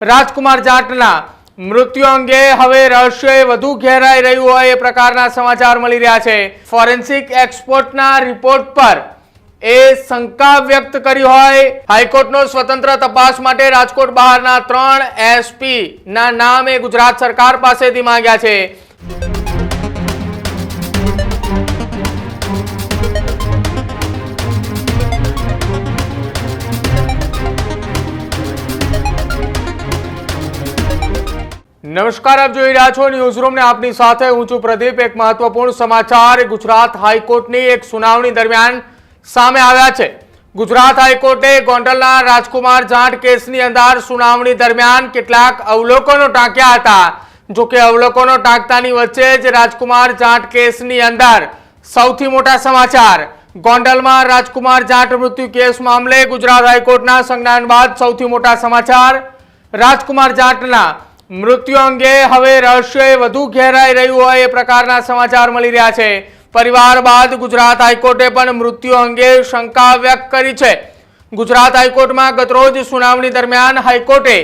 રાજકુમાર જાટના મૃત્યુ અંગે હવે રહસ્ય વધુ ઘેરાઈ રહ્યું હોય એ પ્રકારના સમાચાર મળી રહ્યા છે। ફોરેન્સિક એક્સપર્ટના રિપોર્ટ પર એ શંકા વ્યક્ત કરી હોય। હાઈકોર્ટનો સ્વતંત્ર તપાસ માટે રાજકોટ બહારના 3 એસપી ના નામ એ ગુજરાત સરકાર પાસેથી માંગ્યા છે। नमस्कार, आप જોઈ રહ્યા છો ન્યૂઝરૂમ ને આપની સાથે હું છું પ્રદીપ। એક મહત્વપૂર્ણ સમાચાર ગુજરાત હાઈકોર્ટની એક સુનાવણી દરમિયાન સામે આવ્યા છે। ગુજરાત હાઈકોર્ટે ગોંડલના રાજકુમાર જાટ કેસની અંદર સુનાવણી દરમિયાન કેટલાક અવલોકનો ટાંક્યા હતા। જો કે અવલોકનો ટાંકતાની વચ્ચે જ રાજકુમાર જાટ કેસની અંદર સૌથી મોટા સમાચાર ગોંડલમાં રાજકુમાર જાટ મૃત્યુ કેસ મામલે ગુજરાત હાઈકોર્ટના સંજ્ઞાન બાદ સૌથી મોટા સમાચાર રાજકુમાર જાટના મૃત્યુ અંગે હવે રહસ્ય વધુ ઘેરાઈ રહ્યું હોય એ પ્રકારના સમાચાર મળી રહ્યા છે। પરિવાર બાદ ગુજરાત હાઈકોર્ટે પણ મૃત્યુ અંગે શંકા વ્યક્ત કરી છે। ગુજરાત હાઈકોર્ટમાં ગતરોજ સુનાવણી દરમિયાન હાઈકોર્ટે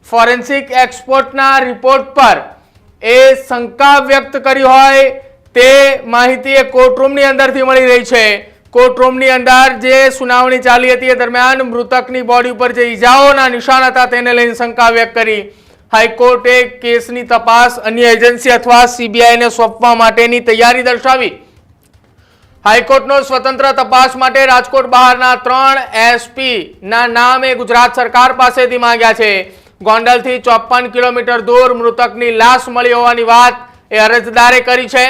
ફોરેન્સિક એક્સપર્ટના રિપોર્ટ પર એ શંકા વ્યક્ત કરી હોય તે માહિતી કોર્ટરૂમની અંદરથી મળી રહી છે। કોર્ટરૂમની અંદર જે સુનાવણી ચાલી હતી એ દરમિયાન મૃતકની બોડી ઉપર જે ઈજાઓના નિશાન હતા તેને લઈને શંકા વ્યક્ત કરી। હાઈકોર્ટે કેસની તપાસ અન્ય એજન્સી અથવા સીબીઆઈને સોંપવા માટેની તૈયારી દર્શાવી। હાઈકોર્ટનો સ્વતંત્ર તપાસ માટે રાજકોટ બહારના 3 એસપી ના નામ એ ગુજરાત સરકાર પાસેથી માંગ્યા છે। ગોંડલથી 54 કિલોમીટર દૂર મૃતકની લાશ મળી હોવાની વાત એ અરજદારે કરી છે।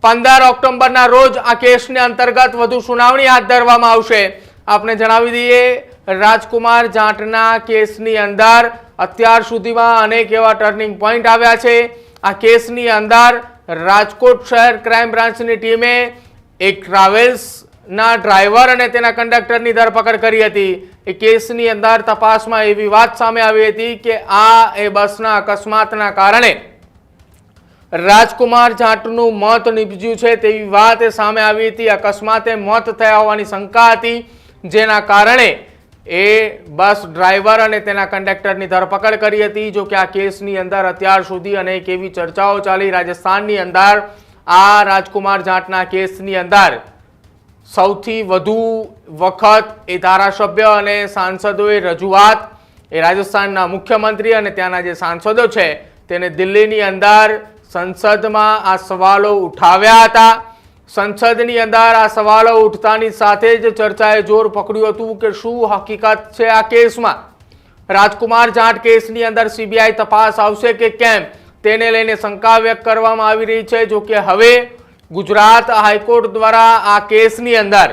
15 ઓક્ટોબરના રોજ આ કેસને અંતર્ગત વધુ સુનાવણી હાથ ધરવામાં આવશે। આપણે જણાવી દઈએ, રાજકુમાર જાટના કેસની અંદર અત્યાર સુધીમાં અનેક એવા ટર્નિંગ પોઈન્ટ આવ્યા છે। આ કેસની અંદર રાજકોટ શહેર ક્રાઇમ બ્રાન્ચની ટીમે એક ટ્રાવેલ્સના ડ્રાઈવર અને તેના કંડક્ટરની ધરપકડ કરી હતી। એ કેસની અંદર તપાસમાં એવી વાત સામે આવી હતી કે આ બસના અકસ્માતના કારણે રાજકુમાર જાટનું મોત નીપજ્યું છે તેવી વાત સામે આવી હતી। અકસ્માતે મોત થયા હોવાની શંકા હતી, જેના કારણે એ બસ ડ્રાઈવર અને તેના કંડક્ટરની ધરપકડ કરી હતી। જો કે આ કેસની અંદર અત્યાર સુધી અનેક એવી ચર્ચાઓ ચાલી। રાજસ્થાનની અંદર આ રાજકુમાર જાટના કેસની અંદર સૌથી વધુ વખત એ ધારાસભ્ય અને સાંસદોએ રજૂઆત એ રાજસ્થાનના મુખ્યમંત્રી અને ત્યાંના જે સાંસદો છે તેને દિલ્હીની અંદર સંસદમાં આ સવાલો ઉઠાવ્યા હતા। સંસદની અંદર આ સવાલો ઉઠતાની સાથે જ ચર્ચાએ જોર પકડ્યું હતું કે શું હકીકત છે આ કેસમાં। રાજકુમાર જાટ કેસની અંદર સીબીઆઈ તપાસ આવશે કે કેમ તેને લઈને શંકા વ્યક્ત કરવામાં આવી રહી છે। જો કે હવે ગુજરાત હાઈકોર્ટ દ્વારા આ કેસની અંદર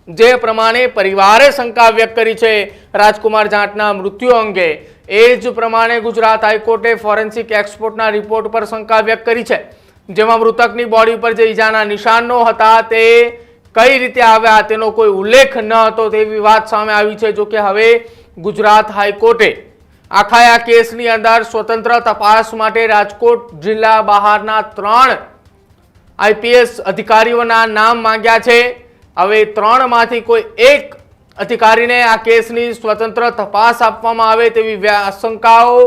જે પ્રમાણે પરિવારે શંકા વ્યક્ત કરી છે રાજકુમાર જાટના મૃત્યુ અંગે, એ જ પ્રમાણે ગુજરાત હાઈકોર્ટે ફોરેન્સિક એક્સપર્ટના રિપોર્ટ પર શંકા વ્યક્ત કરી છે, જેમાં મૃતકની બોડી પર જે ઈજાના નિશાનો હતા તે કઈ રીતે આવ્યા તેનો કોઈ ઉલ્લેખ ન હતો તેવી વાત સામે આવી છે। જો કે હવે ગુજરાત હાઈકોર્ટે આખા કેસની અંદર સ્વતંત્ર તપાસ માટે રાજકોટ જિલ્લા બહારના 3 આઈપીએસ અધિકારીઓના નામ માંગ્યા છે। હવે 3 માંથી કોઈ એક અધિકારીને આ કેસની સ્વતંત્ર તપાસ આપવામાં આવે તેવી આશંકાઓ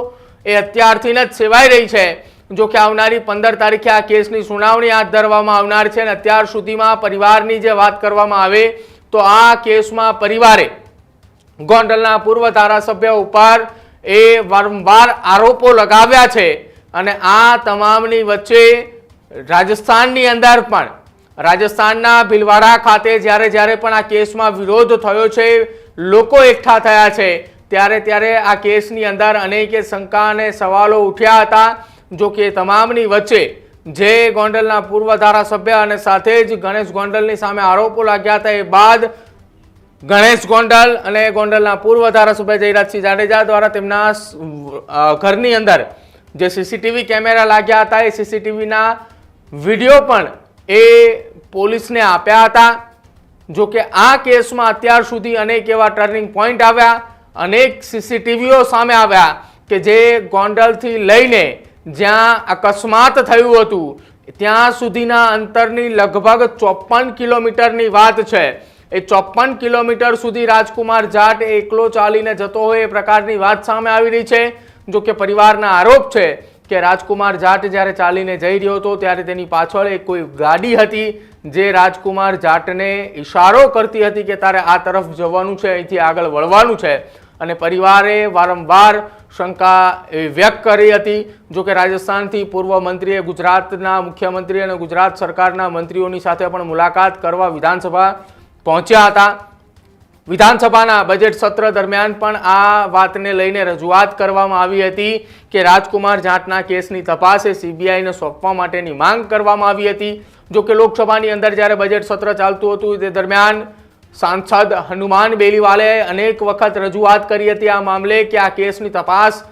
એ અત્યારથી જ સેવાઈ રહી છે। જો કે આવનારી 15 તારીખે આ કેસની સુનાવણી હાથ ધરવામાં આવનાર છે અને અત્યાર સુધીમાં પરિવારની જે વાત કરવામાં આવે તો આ કેસમાં પરિવારે ગોંડલના પૂર્વ ધારાસભ્ય ઉપર એ વારંવાર આરોપો લગાવ્યા છે અને આ તમામની વચ્ચે રાજસ્થાનની અંદર પણ રાજસ્થાનના ભીલવાડા ખાતે જ્યારે પણ આ કેસમાં વિરોધ થયો છે, લોકો એકઠા થયા છે, ત્યારે આ કેસની અંદર અનેક શંકા અને સવાલો ઉઠ્યા હતા। જો કે તમામની વચ્ચે જે ગોંડલના પૂર્વ ધારાસભ્ય અને સાથે જ ગણેશ ગોંડલની સામે આરોપો લાગ્યા હતા, એ બાદ ગણેશ ગોંડલ અને ગોંડલના પૂર્વ ધારાસભ્ય જયરાજસિંહ જાડેજા દ્વારા તેમના ઘરની અંદર જે સીસીટીવી કેમેરા લાગ્યા હતા એ સીસીટીવીના વિડીયો પણ એ પોલીસને આપ્યા હતા। જો કે આ કેસમાં અત્યાર સુધી અનેક એવા ટર્નિંગ પોઈન્ટ આવ્યા, અનેક સીસીટીવીઓ સામે આવ્યા કે જે ગોંડલથી લઈને જ્યાં અકસ્માત થયું હતું ત્યાં સુધીના અંતરની લગભગ 54 કિલોમીટરની વાત છે। એ 54 કિલોમીટર સુધી રાજકુમાર જાટ એકલો ચાલીને જતો હોય એ પ્રકારની વાત સામે આવી રહી છે। જો કે પરિવારના આરોપ છે કે રાજકુમાર જાટ જ્યારે ચાલીને જઈ રહ્યો હતો ત્યારે તેની પાછળ એક કોઈ ગાડી હતી જે રાજકુમાર જાટને ઈશારો કરતી હતી કે તારે આ તરફ જવાનું છે, અહીંથી આગળ વળવાનું છે, અને પરિવારે વારંવાર શંકા વ્યક્ત કરી હતી. જો કે રાજસ્થાનથી પૂર્વ મંત્રીએ ગુજરાતના મુખ્યમંત્રી અને ગુજરાત સરકારના મંત્રીઓની સાથે પણ મુલાકાત કરવા વિધાનસભા પહોંચ્યા હતા. વિધાનસભાના બજેટ સત્ર દરમિયાન પણ આ વાતને લઈને રજૂઆત કરવામાં આવી હતી કે રાજકુમાર જાટના કેસની તપાસ સીબીઆઈને સોંપવા માટેની માંગ કરવામાં આવી હતી. જો કે લોકસભાની અંદર જ્યારે બજેટ સત્ર ચાલતું હતું તે દરમિયાન સાંસદ હનુમાન બેલીવાલે અનેક વખત રજૂઆત કરી હતી આ મામલે કે આ કેસની તપાસ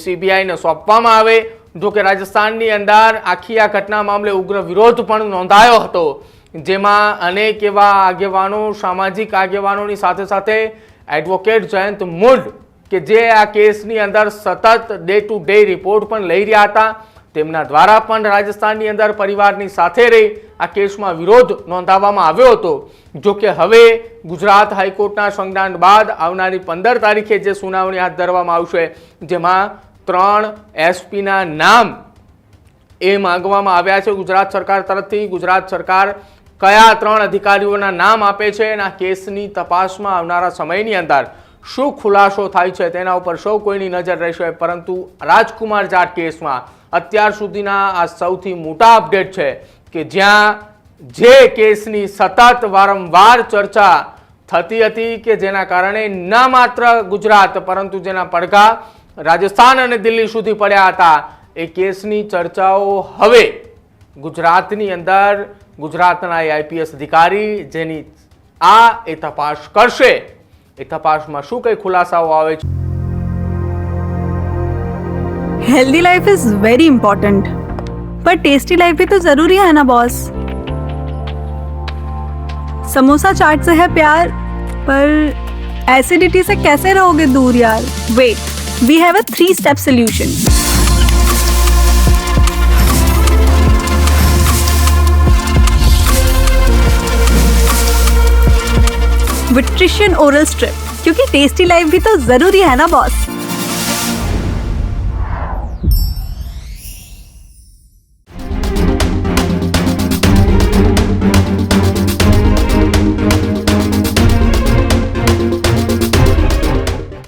સીબીઆઈને સોંપવામાં આવે. જો કે રાજસ્થાનની અંદર આખી આ ઘટના મામલે ઉગ્ર વિરોધ પણ નોંધાયો હતો, જેમાં અનેક એવા આગેવાનો, સામાજિક આગેવાનોની સાથે સાથે એડવોકેટ જયંત મુડ કે જે આ કેસની અંદર સતત ડે ટુ ડે રિપોર્ટ પણ લઈ રહ્યા હતા, તેમના દ્વારા પણ રાજસ્થાનની અંદર પરિવારની સાથે રહી આ કેસમાં વિરોધ નોંધાવવામાં આવ્યો હતો. જો કે હવે ગુજરાત હાઈકોર્ટના સંજ્ઞાન બાદ આવનારી 15 તારીખે જે સુનાવણી હાથ ધરવામાં આવશે, જેમાં 3 એસપીના નામ એ માંગવામાં આવ્યા છે ગુજરાત સરકાર તરફથી. ગુજરાત સરકાર કયા 3 અધિકારીઓના નામ આપે છે અને આ કેસની તપાસમાં આવનારા સમયની અંદર શું ખુલાસો થાય છે તેના ઉપર સૌ કોઈની નજર રહેશે. પરંતુ રાજકુમાર જાટ કેસમાં અત્યાર સુધીના આ સૌથી મોટા અપડેટ છે કે જ્યાં જે કેસની સતત વારંવાર ચર્ચા થતી હતી કે જેના કારણે ન માત્ર ગુજરાત પરંતુ જેના પડઘા રાજસ્થાન અને દિલ્હી સુધી પડ્યા હતા, એ કેસની ચર્ચાઓ હવે ગુજરાતની અંદર ગુજરાતના આઈપીએસ અધિકારી જેની એ તપાસ કરશે, એ તપાસમાં શું કઈ ખુલાસાઓ આવે છે. Healthy life is very important, पर टेस्टी लाइफ भी तो जरूरी है ना बॉस. समोसा चाट से है प्यार, पर एसिडिटी से कैसे रहोगे दूर यार. Wait, we have a 3-step solution. विट्रिशियन ओरल स्ट्रिप, क्योंकि टेस्टी लाइफ भी तो जरूरी है ना बॉस.